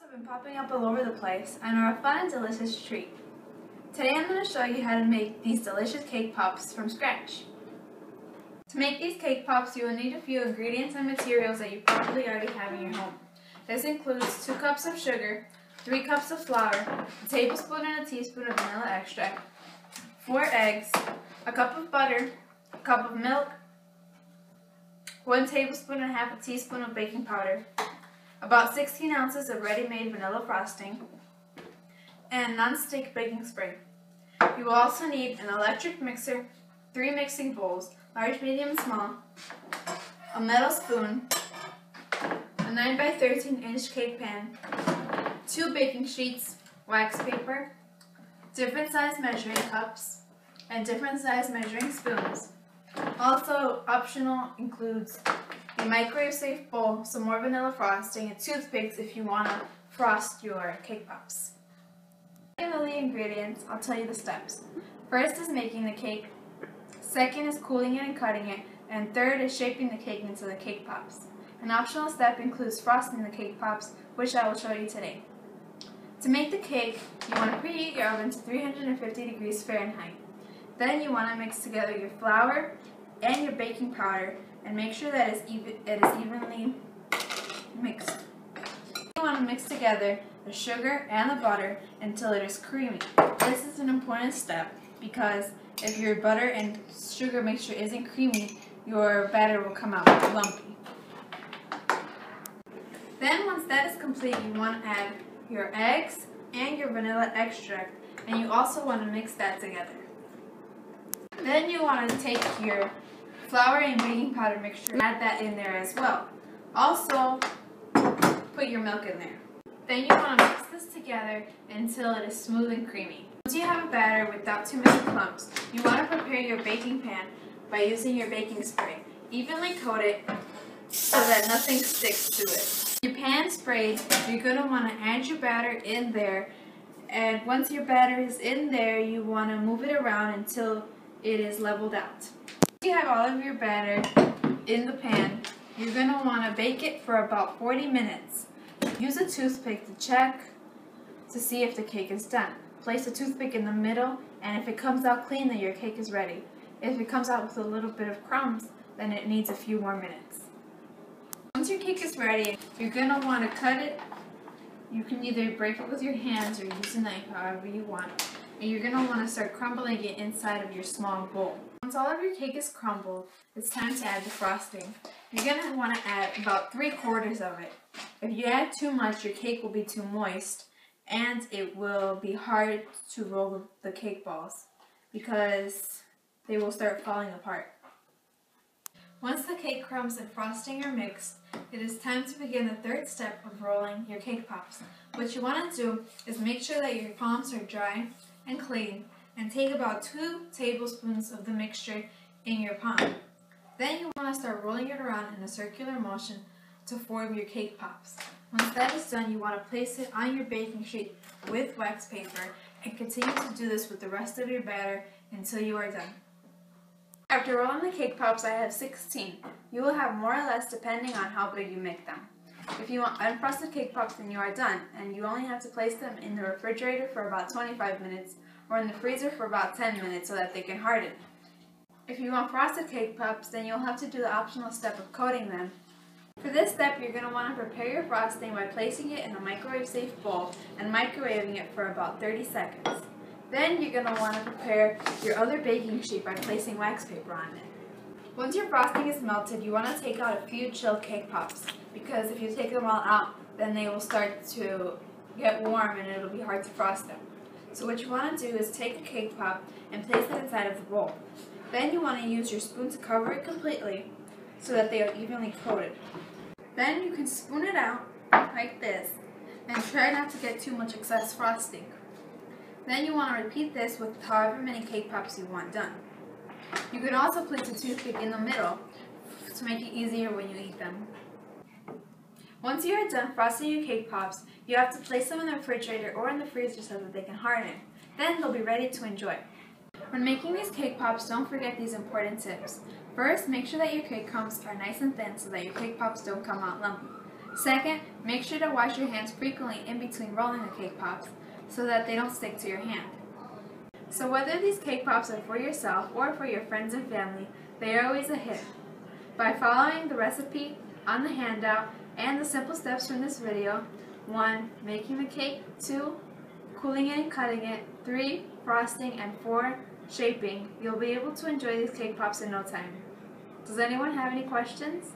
Have been popping up all over the place and are a fun and delicious treat. Today I'm going to show you how to make these delicious cake pops from scratch. To make these cake pops, you will need a few ingredients and materials that you probably already have in your home. This includes 2 cups of sugar, 3 cups of flour, a tablespoon and a teaspoon of vanilla extract, 4 eggs, a cup of butter, a cup of milk, 1 tablespoon and a half a teaspoon of baking powder, about 16 ounces of ready-made vanilla frosting, and non-stick baking spray. You will also need an electric mixer, 3 mixing bowls, large, medium, and small, a metal spoon, a 9 by 13 inch cake pan, 2 baking sheets, wax paper, different size measuring cups, and different size measuring spoons. Also optional includes a microwave-safe bowl, some more vanilla frosting, and toothpicks if you want to frost your cake pops. To know the ingredients, I'll tell you the steps. First is making the cake, second is cooling it and cutting it, and third is shaping the cake into the cake pops. An optional step includes frosting the cake pops, which I will show you today. To make the cake, you want to preheat your oven to 350 degrees Fahrenheit. Then you want to mix together your flour and your baking powder and make sure that it is evenly mixed. You want to mix together the sugar and the butter until it is creamy. This is an important step because if your butter and sugar mixture isn't creamy, your batter will come out lumpy. Then once that is complete, you want to add your eggs and your vanilla extract, and you also want to mix that together. Then you want to take your flour and baking powder mixture and add that in there as well. Also, put your milk in there. Then you want to mix this together until it is smooth and creamy. Once you have a batter without too many clumps, you want to prepare your baking pan by using your baking spray. Evenly coat it so that nothing sticks to it. Your pan sprayed, you're going to want to add your batter in there, and once your batter is in there, you want to move it around until it is leveled out. Once you have all of your batter in the pan, you're going to want to bake it for about 40 minutes. Use a toothpick to check to see if the cake is done. Place the toothpick in the middle, and if it comes out clean, then your cake is ready. If it comes out with a little bit of crumbs, then it needs a few more minutes. Once your cake is ready, you're going to want to cut it. You can either break it with your hands or use a knife, however you want. And you're going to want to start crumbling it inside of your small bowl. Once all of your cake is crumbled, it's time to add the frosting. You're going to want to add about 3/4 of it. If you add too much, your cake will be too moist, and it will be hard to roll the cake balls because they will start falling apart. Once the cake crumbs and frosting are mixed, it is time to begin the third step of rolling your cake pops. What you want to do is make sure that your palms are dry and clean, and take about 2 tablespoons of the mixture in your palm. Then you want to start rolling it around in a circular motion to form your cake pops. Once that is done, you want to place it on your baking sheet with wax paper and continue to do this with the rest of your batter until you are done. After rolling the cake pops, I have 16. You will have more or less depending on how big you make them. If you want unfrosted cake pops, then you are done, and you only have to place them in the refrigerator for about 25 minutes or in the freezer for about 10 minutes so that they can harden. If you want frosted cake pops, then you'll have to do the optional step of coating them. For this step, you're going to want to prepare your frosting by placing it in a microwave-safe bowl and microwaving it for about 30 seconds. Then you're going to want to prepare your other baking sheet by placing wax paper on it. Once your frosting is melted, you want to take out a few chilled cake pops, because if you take them all out, then they will start to get warm and it'll be hard to frost them. So what you want to do is take a cake pop and place it inside of the bowl. Then you want to use your spoon to cover it completely so that they are evenly coated. Then you can spoon it out like this and try not to get too much excess frosting. Then you want to repeat this with however many cake pops you want done. You can also place a toothpick in the middle to make it easier when you eat them. Once you are done frosting your cake pops, you have to place them in the refrigerator or in the freezer so that they can harden. Then they'll be ready to enjoy. When making these cake pops, don't forget these important tips. First, make sure that your cake crumbs are nice and thin so that your cake pops don't come out lumpy. Second, make sure to wash your hands frequently in between rolling the cake pops so that they don't stick to your hand. So whether these cake pops are for yourself or for your friends and family, they are always a hit. By following the recipe on the handout and the simple steps from this video: 1. Making the cake, 2. Cooling it and cutting it, 3. Frosting, and 4. Shaping, you'll be able to enjoy these cake pops in no time. Does anyone have any questions?